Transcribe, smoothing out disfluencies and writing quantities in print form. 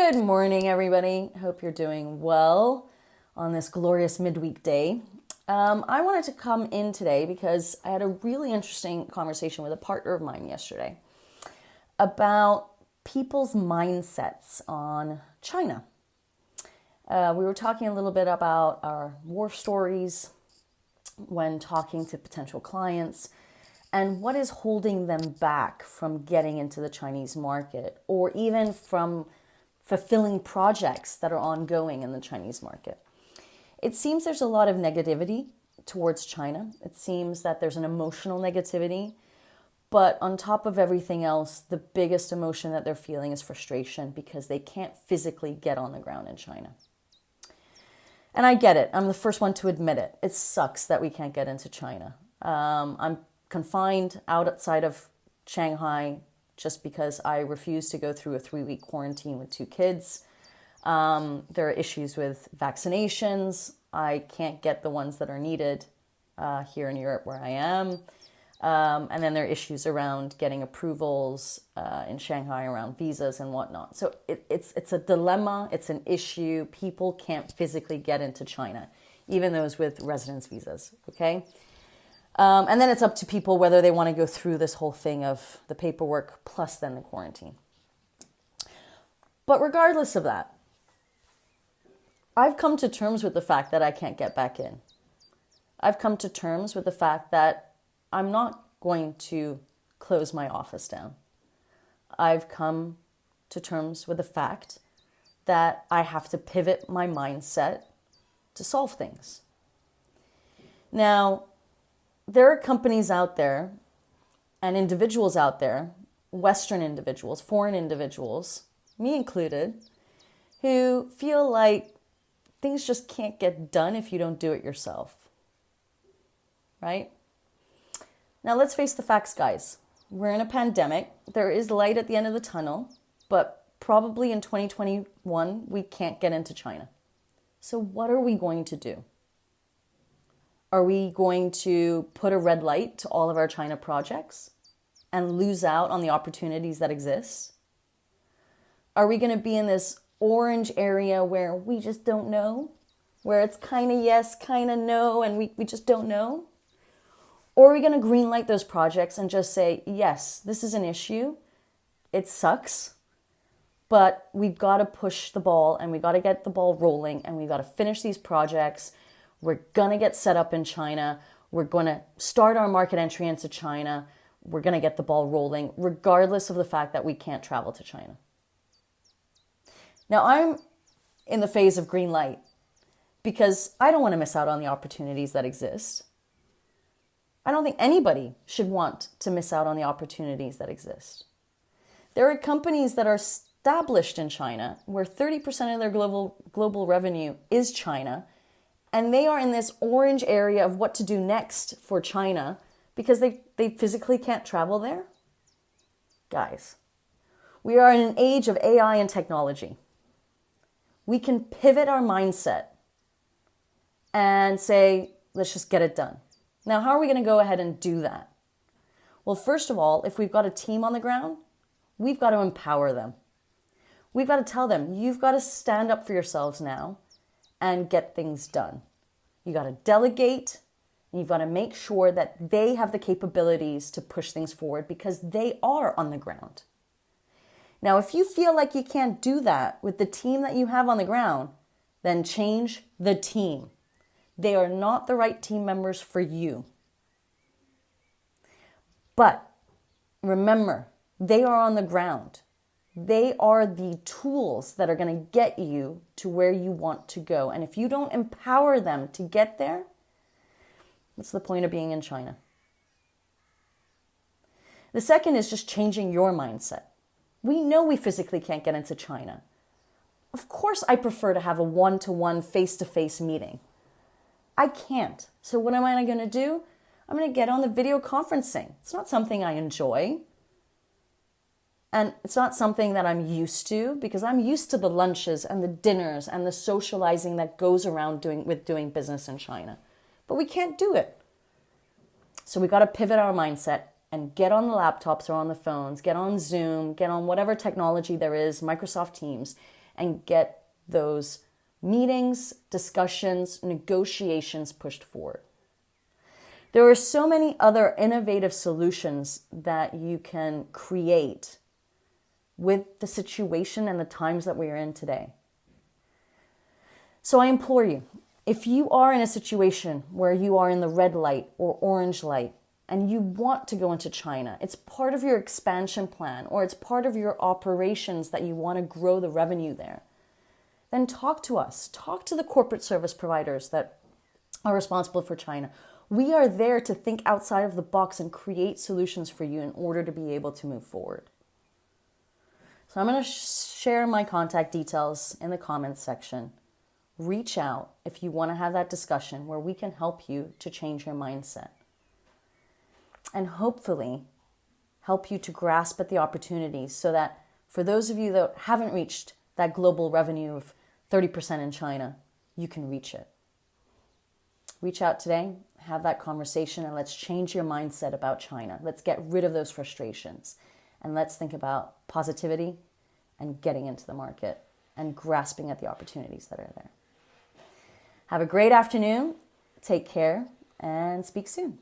Good morning, everybody. Hope you're doing well on this glorious midweek day. I wanted to come in today because I had a really interesting conversation with a partner of mine yesterday about people's mindsets on China. We were talking a little bit about our war stories when talking to potential clients and what is holding them back from getting into the Chinese market or even from fulfilling projects that are ongoing in the Chinese market. It seems there's a lot of negativity towards China. It seems that there's an emotional negativity, but on top of everything else, the biggest emotion that they're feeling is frustration because they can't physically get on the ground in China. And I get it. I'm the first one to admit it. It sucks that we can't get into China. I'm confined outside of Shanghai just because I refuse to go through a 3-week quarantine with 2 kids. There are issues with vaccinations. I can't get the ones that are needed here in Europe where I am. And then there are issues around getting approvals in Shanghai around visas and whatnot. So it's a dilemma. It's an issue. People can't physically get into China, even those with residence visas, okay? And then it's up to people whether they want to go through this whole thing of the paperwork plus then the quarantine. But regardless of that, I've come to terms with the fact that I can't get back in. I've come to terms with the fact that I'm not going to close my office down. I've come to terms with the fact that I have to pivot my mindset to solve things. Now, there are companies out there and individuals out there, Western individuals, foreign individuals, me included, who feel like things just can't get done if you don't do it yourself, right? Now, let's face the facts, guys. We're in a pandemic. There is light at the end of the tunnel, but probably in 2021, we can't get into China. So what are we going to do? Are we going to put a red light to all of our China projects and lose out on the opportunities that exist? Are we going to be in this orange area where we just don't know? Where it's kind of yes, kind of no, and we just don't know? Or are we going to green light those projects and just say, yes, this is an issue. It sucks, but we've got to push the ball and we've got to get the ball rolling and we've got to finish these projects. We're going to get set up in China. We're going to start our market entry into China. We're going to get the ball rolling, regardless of the fact that we can't travel to China. Now, I'm in the phase of green light because I don't want to miss out on the opportunities that exist. I don't think anybody should want to miss out on the opportunities that exist. There are companies that are established in China where 30% of their global revenue is China, and they are in this orange area of what to do next for China because they physically can't travel there. Guys, we are in an age of AI and technology. We can pivot our mindset and say, let's just get it done. Now, how are we going to go ahead and do that? Well, first of all, if we've got a team on the ground, we've got to empower them. We've got to tell them, you've got to stand up for yourselves now and get things done. You got to delegate, and you've got to make sure that they have the capabilities to push things forward because they are on the ground. Now, if you feel like you can't do that with the team that you have on the ground, then change the team. They are not the right team members for you. But remember, they are on the ground. They are the tools that are going to get you to where you want to go. And if you don't empower them to get there, what's the point of being in China? The second is just changing your mindset. We know we physically can't get into China. Of course, I prefer to have a one-to-one, face-to-face meeting. I can't. So what am I going to do? I'm going to get on the video conferencing. It's not something I enjoy. And it's not something that I'm used to because I'm used to the lunches and the dinners and the socializing that goes around doing business in China. But we can't do it. So we got to pivot our mindset and get on the laptops or on the phones, get on Zoom, get on whatever technology there is, Microsoft Teams, and get those meetings, discussions, negotiations pushed forward. There are so many other innovative solutions that you can create with the situation and the times that we are in today. So I implore you, if you are in a situation where you are in the red light or orange light and you want to go into China, it's part of your expansion plan or it's part of your operations that you want to grow the revenue there, then talk to us. Talk to the corporate service providers that are responsible for China. We are there to think outside of the box and create solutions for you in order to be able to move forward. So I'm going to share my contact details in the comments section. Reach out if you want to have that discussion where we can help you to change your mindset. And hopefully help you to grasp at the opportunities so that for those of you that haven't reached that global revenue of 30% in China, you can reach it. Reach out today, have that conversation, and let's change your mindset about China. Let's get rid of those frustrations. And let's think about positivity and getting into the market and grasping at the opportunities that are there. Have a great afternoon. Take care and speak soon.